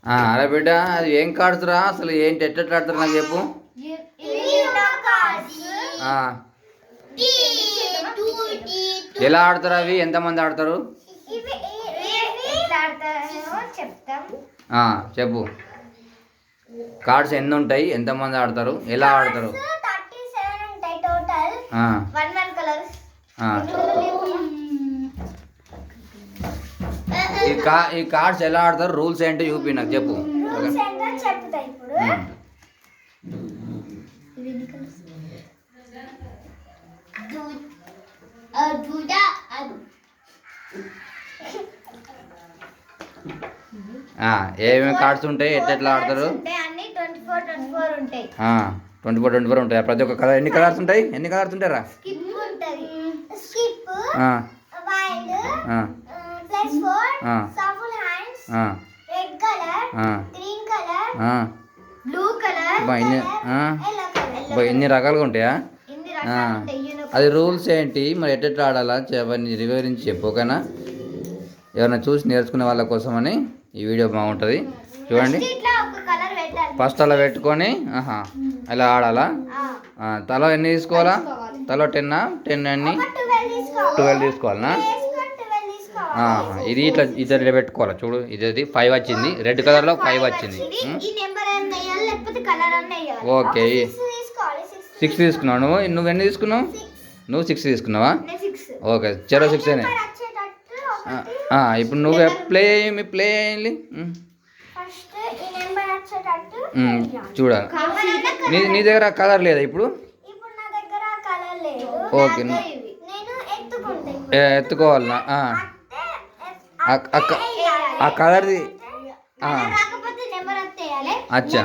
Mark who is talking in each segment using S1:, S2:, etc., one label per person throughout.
S1: అరే బిడ్డ అది ఏం కాడుతురా అసలు ఏంటి ఎట్లా ఆడతారు నాకు చెప్పు. ఎలా ఆడతారు అవి ఎంతమంది ఆడతారు చెప్పు. కార్డ్స్ ఎన్ని ఉంటాయి ఎంతమంది ఆడతారు ఎలా ఆడతారు. ఈ కార్డ్స్ ఎలా ఆడతారు రూల్స్ ఏంటో చూపి నాకు చెప్పు. ఏమేమి కార్డ్స్ ఉంటాయి ఎట్లా ఆడతారు. 24 ఉంటాయి. ప్రతి ఒక్క కలర్ ఎన్ని కలర్స్ ఉంటాయి రా. ఎన్ని రకాలుగా ఉంటాయా. అది రూల్స్ ఏంటి మరి ఎట్లా ఆడాలా అవన్నీ వివరించి చెప్పు ఓకేనా. ఎవరైనా చూసి నేర్చుకునే వాళ్ళ కోసమని ఈ వీడియో బాగుంటుంది చూడండి. ఫస్ట్ అలా పెట్టుకొని అలా ఆడాలా. తలో ఎన్ని తీసుకోవాలా. తలో 10 అన్ని 12 తీసుకోవాలనా. ఇది ఇట్లా పెట్టుకోవాలా చూడు. ఇది 5 వచ్చింది రెడ్ కలర్లో 5 వచ్చింది. ఓకే 6 తీసుకున్నావు నువ్వు ఎన్ని తీసుకున్నావు. నువ్వు 6 తీసుకున్నావా. ఓకే చెరో 6 అయినా. ఇప్పుడు నువ్వు ప్లే చేయాలి చూడాలి. నీ దగ్గర కలర్ లేదా ఇప్పుడు. ఓకే ఎత్తుకోవాలనా. ఆ కలర్ది అచ్చా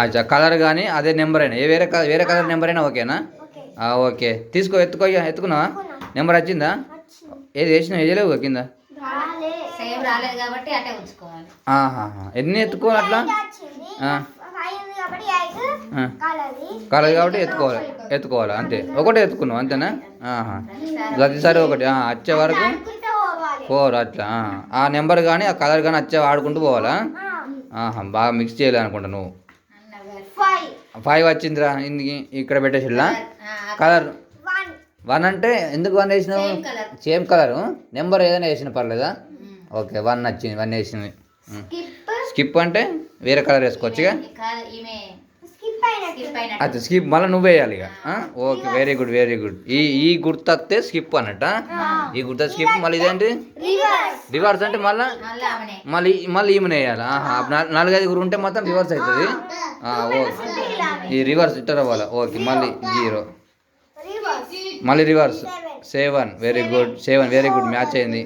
S1: అచ్చా కలర్ కానీ అదే నెంబర్ అయినా వేరే కలర్ నెంబర్ అయినా ఓకేనా. ఓకే ఎత్తుకో ఎత్తుకున్నావా. నెంబర్ వచ్చిందా. ఏది వేయలేవు కింద. ఎన్ని ఎత్తుకోవాలి అట్లా. కలర్ కాబట్టి ఎత్తుకోవాలి అంతే. ఒకటే ఎత్తుకున్నావు అంతేనా. ప్రతిసారి ఒకటి వచ్చే వరకు 4 అట్లా. ఆ నెంబర్ కానీ ఆ కలర్ కానీ వచ్చే ఆడుకుంటూ పోవాలా. బాగా మిక్స్ చేయాలి అనుకుంటా నువ్వు. 5 వచ్చిందిరా ఇక్కడ పెట్టేసిలా. కలర్ 1 అంటే ఎందుకు 1 వేసినావు. సేమ్ కలరు నెంబర్ ఏదైనా వేసిన పర్లేదా. ఓకే 1 వచ్చింది 1 వేసింది. స్కిప్ అంటే వేరే కలర్ వేసుకోవచ్చుగా. అది స్కిప్ మళ్ళీ నువ్వు వేయాలి ఇక. Okay very good. ఈ గుర్తొస్తే స్కిప్ అన్నట్ట. ఈ గుర్త స్కిప్ మళ్ళీ ఇదేంటి రివర్స్ అంటే మళ్ళీ ఈమెను వేయాలి. 4-5 ఉంటే మాత్రం రివర్స్ అవుతుంది. ఓకే ఈ రివర్స్ ఇట్ట రావాలి. ఓకే మళ్ళీ 0 మళ్ళీ రివర్స్ 7 వెరీ గుడ్ మ్యాచ్ అయింది.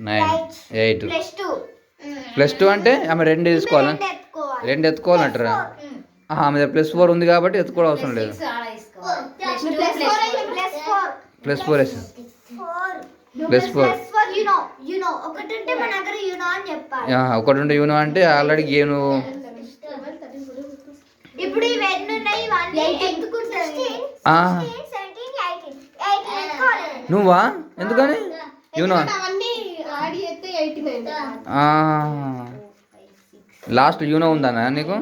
S1: 9 8 +2 అంటే ఆమె 2 తీసుకోవాలా. 2 ఎత్తుకోవాలంటారా. ఆమె +4 ఉంది కాబట్టి ఎత్తుకోవడం అవసరం లేదు. +4 వేసి ఒకటి ఉంటే యూనో అంటే ఆల్రెడీ గేమ్ నువ్వా ఎందుకని యూనో లాస్ట్ యూనో ఉందన్నా నీకు.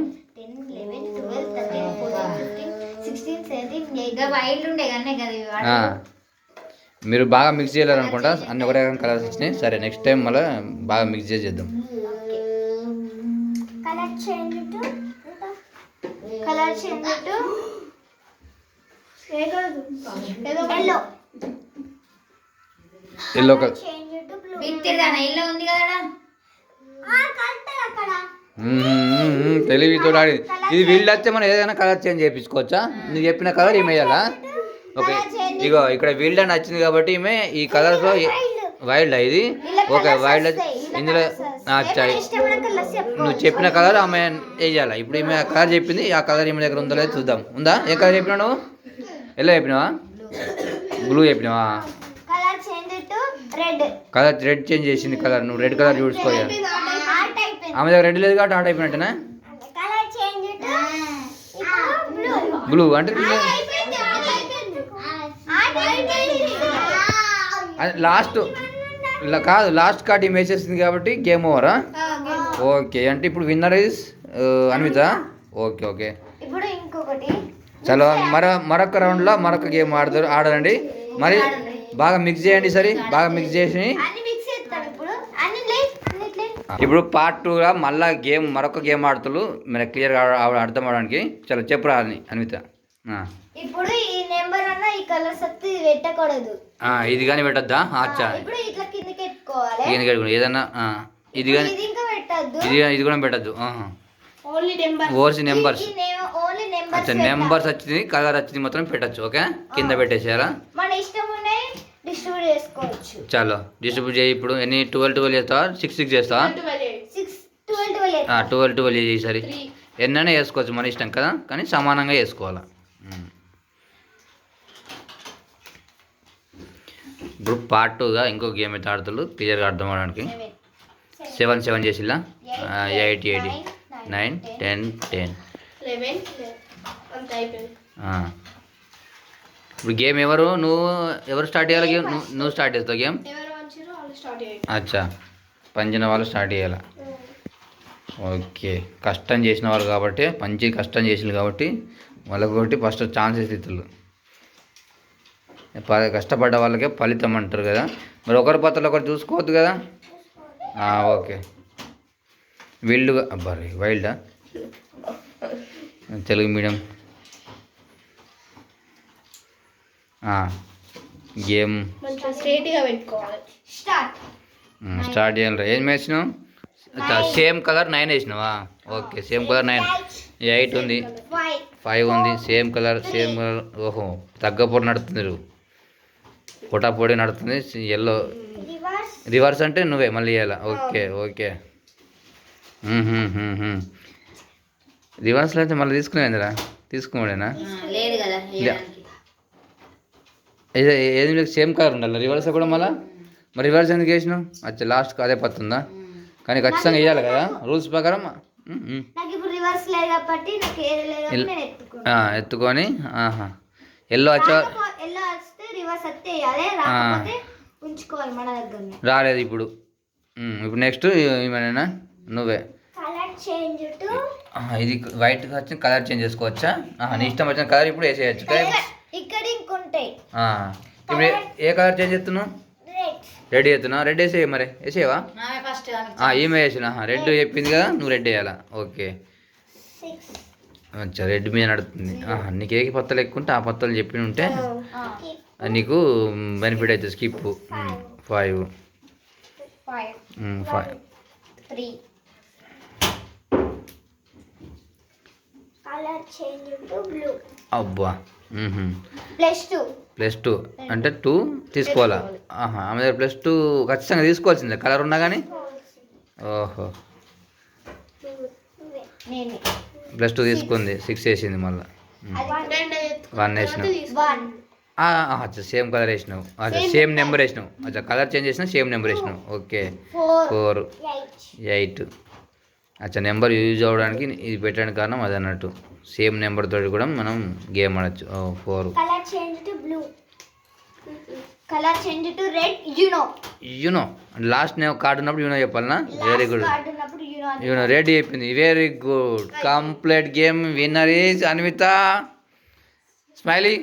S1: మీరు బాగా మిక్స్ చేయలేరు అనుకుంటా. అన్ని ఒకటే కలర్స్ వచ్చినాయి. సరే నెక్స్ట్ టైం మళ్ళీ బాగా మిక్స్ చేద్దాం. ఎల్లో కలర్ తెలివితో ఆడి. ఇది వీళ్ళు వస్తే మనం ఏదైనా కలర్ చేంజ్ చేయించుకోవచ్చా. నువ్వు చెప్పిన కలర్ ఈమె వేయాలా. ఓకే ఇగో ఇక్కడ వీల్డ్ అని వచ్చింది కాబట్టి ఈమె ఈ కలర్తో వైల్డ్ ఇది. ఓకే వైల్డ్ ఇందులో నువ్వు చెప్పిన కలర్ ఆమె వేయాలా. ఇప్పుడు ఈమె కలర్ చెప్పింది. ఆ కలర్ ఈమె దగ్గర ఉందో లేదో చూద్దాం. ఉందా. ఏ కలర్ చెప్పినావు నువ్వు. ఎల్లో చెప్పినావా బ్లూ చెప్పినావా. కలర్ రెడ్ చేంజ్ చేసింది కలర్. నువ్వు రెడ్ కలర్ చూసుకోవాలి. ఆమె దగ్గర రెడ్ లేదు కాబట్టి ఆట అయిపోయినట్టేనా. బ్లూ అంటే లాస్ట్ ఇలా కాదు, లాస్ట్ కార్డ్ ఈమె వేసేసింది కాబట్టి గేమ్ ఓవరా? ఓకే, అంటే ఇప్పుడు winner is Anvitha. Okay okay,
S2: ఇప్పుడు ఇంకొకటి
S1: చలో మరొక రౌండ్లో మరొక గేమ్ ఆడరండి. మరి బాగా మిక్స్ చేయండి, సరే బాగా మిక్స్ చేసి ఇప్పుడు పార్ట్ 2గా మళ్ళీ మరొక గేమ్ ఆడుతులు మీరు క్లియర్గా అర్థం అవడానికి. చలో చెప్పురా అన్విత.
S2: ఇప్పుడు ఈ నెంబర్ అన్న ఈ కలర్స్ అత్తి పెట్టకూడదు.
S1: ఇది కానీ పెట్టద్దా? అచ్చా,
S2: ఇప్పుడు ఇట్లా కిందకి ఎత్తుకోవాలి.
S1: కిందకి ఎత్తుకోవాలి ఏదన్నా. ఇది కానీ
S2: ఇది ఇంకా పెట్టద్దు.
S1: ఇది కూడా పెట్టద్దు.
S2: Only
S1: numbers.
S2: Only numbers.
S1: అచ్చా, నెంబర్స్ వచ్చింది, కలర్ వచ్చింది మాత్రం పెట్టచ్చు. ఓకే, కింద పెట్టేసారా?
S2: మన ఇష్టం ఉన్నాయి డిస్ట్రిబ్యూట్ చేసుకోవచ్చు.
S1: చలో డిస్ట్రిబ్యూట్ చేయి. ఇప్పుడు ఎన్ని 12 చేస్తావా, 6 చేస్తావా? 12 చేయి. సరే ఎన్నైనా వేసుకోవచ్చు, మన ఇష్టం కదా, కానీ సమానంగా వేసుకోవాలి. ఇప్పుడు పార్ట్ 2గా ఇంకో గేమ్ అయితే ఆడుతులు క్లియర్గా అర్థం అవడానికి. 7 చేసిల్లా, 8 9 10 10. ఇప్పుడు గేమ్ ఎవరు స్టార్ట్ చేయాలి? గేమ్ నువ్వు స్టార్ట్ చేస్తావు గేమ్. అచ్చా, పంచిన వాళ్ళు స్టార్ట్ చేయాలి. ఓకే, కష్టం చేసిన వాళ్ళు కాబట్టి, కష్టం చేసింది కాబట్టి వాళ్ళకి ఫస్ట్ ఛాన్సెస్ ఇస్తులు. కష్టపడ్డ వాళ్ళకే ఫలితం అంటారు కదా. మరి ఒకరి పత్రాలు ఒకరు చూసుకోవద్దు కదా. ఓకే, వైల్డా తెలుగు మీడియం గేమ్ స్టార్ట్ చేయాలి. ఏం వేసినావు? సేమ్ కలర్ 9 వేసినావా? Okay, same colour 9. 8 ఉంది, 5 ఉంది, సేమ్ కలర్. ఓహో, తగ్గపోటు నడుతుంది, పొటాపొడి నడుతుంది. ఎల్లో రివర్స్ అంటే నువ్వే మళ్ళీ వేయాలా? ఓకే ఓకే, రివర్స్లో అయితే మళ్ళీ తీసుకునేదిరా? తీసుకోమేనా? ఏది మీకు సేమ్ కలర్ ఉండాలి రివర్స్ కూడా మళ్ళీ. మరి రివర్స్ ఎందుకు వేసినావు? అచ్చా, లాస్ట్కి అదే పత్తుందా? కానీ ఖచ్చితంగా వేయాలి కదా రూల్స్ ప్రకారం. ఎత్తుకొని ఎల్లో రాలేదు ఇప్పుడు. నెక్స్ట్ ఏమైనా నువ్వే ఇది వైట్గా వచ్చి కలర్ చేంజ్ చేసుకోవచ్చా? నీ ఇష్టం వచ్చిన కలర్ ఇప్పుడు వేసేయచ్చు. ఇప్పుడు ఏ కలర్ చేంజ్ చేస్తున్నావు? రెడ్ చేస్తున్నా. రెడ్ వేసే మరి వేసేవా? ఈమె వేసిన రెడ్ చెప్పింది కదా, నువ్వు రెడ్ వేయాలా? ఓకే, అచ్చా, రెడ్ మీద నడుతుంది. నీకు ఏ పత్తలు ఎక్కువ ఉంటే ఆ పత్తలు చెప్పి ఉంటే నీకు బెనిఫిట్ అవుతుంది. స్కిప్ 5 అబ్బా, +2 అంటే 2 తీసుకోవాలా? ఆమె దగ్గర +2 ఖచ్చితంగా తీసుకోవాల్సిందే కలర్ ఉన్నా కానీ. ఓహో, +2 తీసుకుంది, 6 వేసింది. మళ్ళీ 1 వేసినావు. అచ్చా, సేమ్ కలర్ వేసినావు. అచ్చా, సేమ్ నెంబర్ వేసినావు. అచ్చా, కలర్ చేంజ్ చేసినా సేమ్ నెంబర్ వేసినావు. ఓకే, 4 8. అచ్చా, నెంబర్ యూజ్ అవ్వడానికి ఇది పెట్టడానికి కారణం అది అన్నట్టు. సేమ్ నెంబర్ తోటి కూడా మనం గేమ్ ఆడచ్చు. 4 యూనో లాస్ట్ కార్డు ఉన్నప్పుడు యూనో చెప్పాలనా? వెరీ గుడ్, యూనో రెడీ అయిపోయింది. Very good, complete game. Winner is Anvitha. Smiley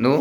S1: నువ్వు